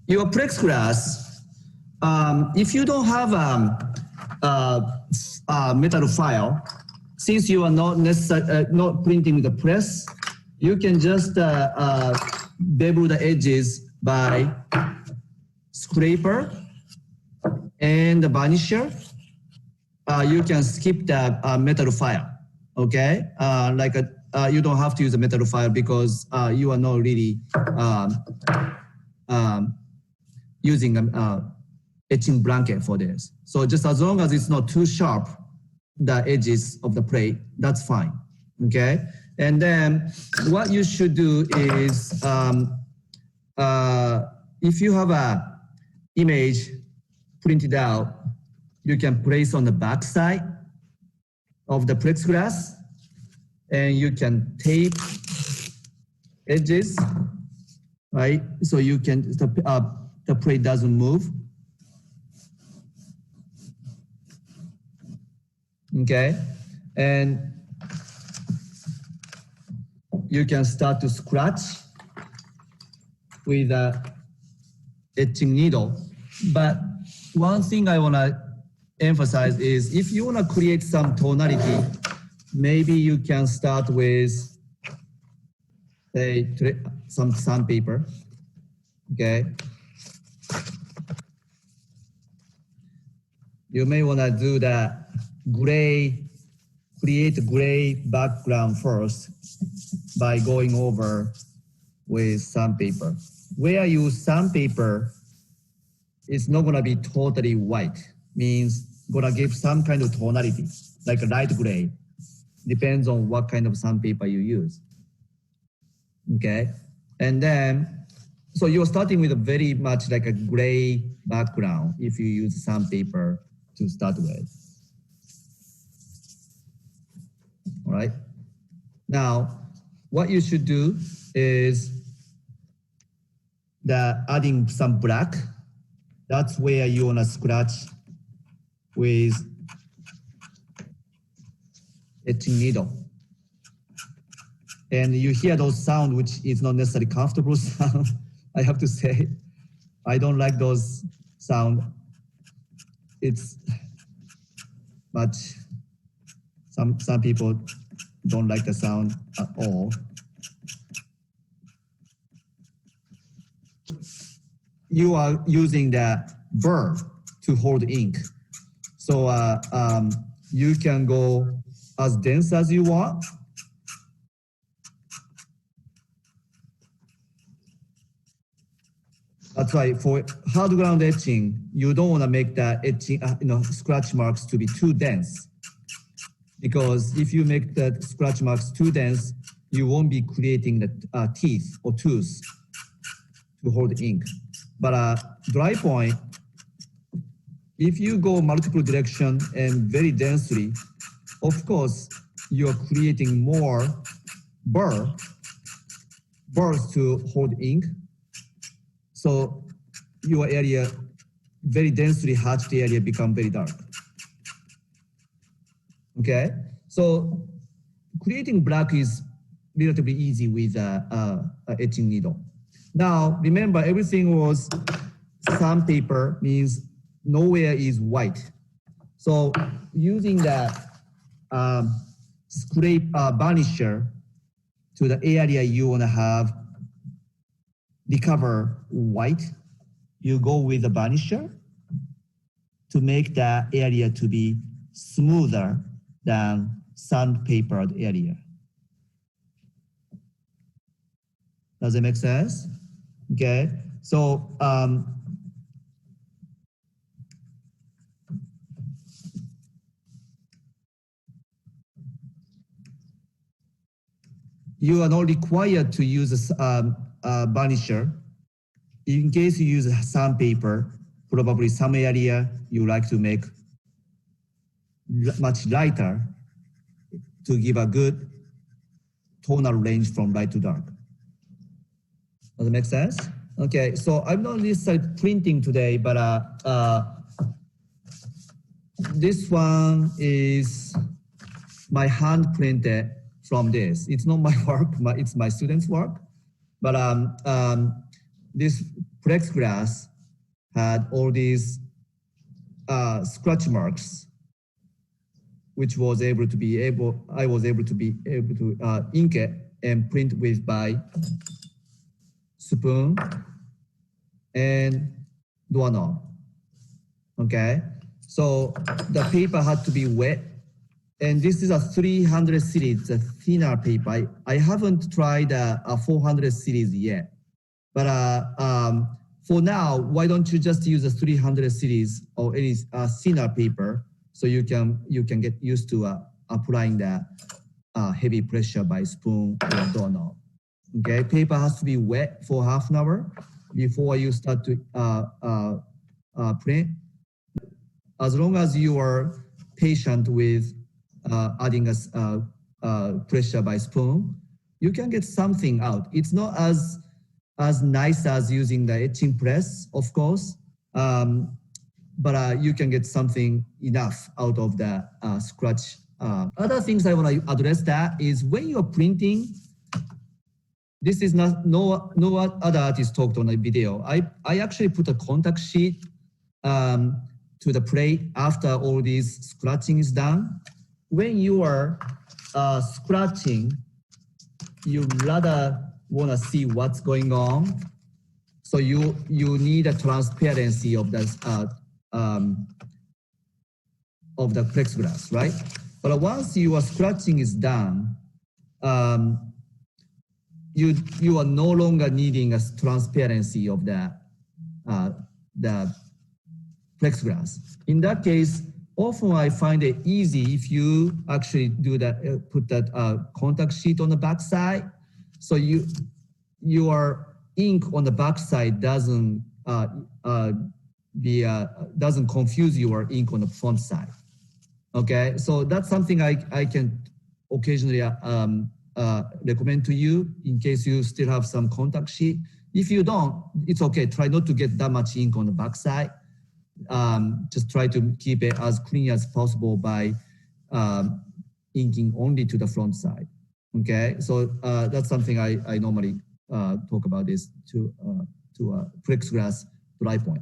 your plexiglass, if you don't have a metal file, since you are not necessarily not printing with the press, you can just bevel the edges by scraper and the varnisher. You can skip the metal file. Okay, you don't have to use a metal file because you are not really using an etching blanket for this. So just as long as it's not too sharp, the edges of the plate, that's fine. Okay, and then what you should do is if you have a image printed out, you can place on the back side of the plexiglass, and you can tape edges, right? So you can the plate doesn't move. Okay, and you can start to scratch with a etching needle. But one thing I want to emphasize is if you want to create some tonality, maybe you can start with some sandpaper. Okay, you may want to do that create a gray background first by going over with sandpaper. Where you use sandpaper, it's not gonna be totally white, means gonna give some kind of tonality, like a light gray. Depends on what kind of sandpaper you use. Okay, and then, so you're starting with a very much like a gray background if you use sandpaper to start with. All right. Now, what you should do is adding some black. That's where you want to scratch with etching needle. And you hear those sounds, which is not necessarily comfortable sound. I have to say, I don't like those sound. It's much. Some people don't like the sound at all. You are using the burr to hold ink. So you can go as dense as you want. That's right. For hard ground etching, you don't want to make the etching, scratch marks to be too dense. Because if you make the scratch marks too dense, you won't be creating the teeth or tooth to hold ink. But dry point, if you go multiple direction and very densely, of course, you're creating more burrs to hold ink. So your area, very densely hatched area, become very dark. Okay, so creating black is relatively easy with etching needle. Now, remember, everything was sandpaper, means nowhere is white. So using that scrape varnisher to the area you want to have recover white, you go with the varnisher to make that area to be smoother than sandpapered area. Does it make sense? Okay, so you are not required to use a varnisher. In case you use sandpaper, probably some area you like to make much lighter to give a good tonal range from light to dark. Does it make sense? Okay, so I'm not necessarily printing today, but this one is my hand printed from this. It's not my work, it's my student's work. But this plexiglass had all these scratch marks, which was I was able to be able to ink it and print with by spoon and doorknob. Okay, so the paper had to be wet, and this is a 300 series, a thinner paper. I haven't tried a 400 series yet, but for now, why don't you just use a 300 series or any thinner paper so you can get used to applying the heavy pressure by spoon or doorknob. Okay, paper has to be wet for half an hour before you start to print. As long as you are patient with adding a pressure by spoon, you can get something out. It's not as nice as using the etching press, of course, but you can get something enough out of the scratch. Other things I want to address that is when you're printing, this is no other artist talked on a video. I actually put a contact sheet to the plate after all this scratching is done. When you are scratching, you rather want to see what's going on. So you need a transparency of the plexiglass, right? But once your scratching is done, you are no longer needing a transparency of the plexiglass. In that case, often I find it easy if you actually do that, put that contact sheet on the back side, so your ink on the back side doesn't confuse your ink on the front side. Okay, so that's something I can occasionally recommend to you in case you still have some contact sheet. If you don't, it's okay. Try not to get that much ink on the back side. Just try to keep it as clean as possible by inking only to the front side. Okay, so that's something I normally talk about is to plexiglass dry point.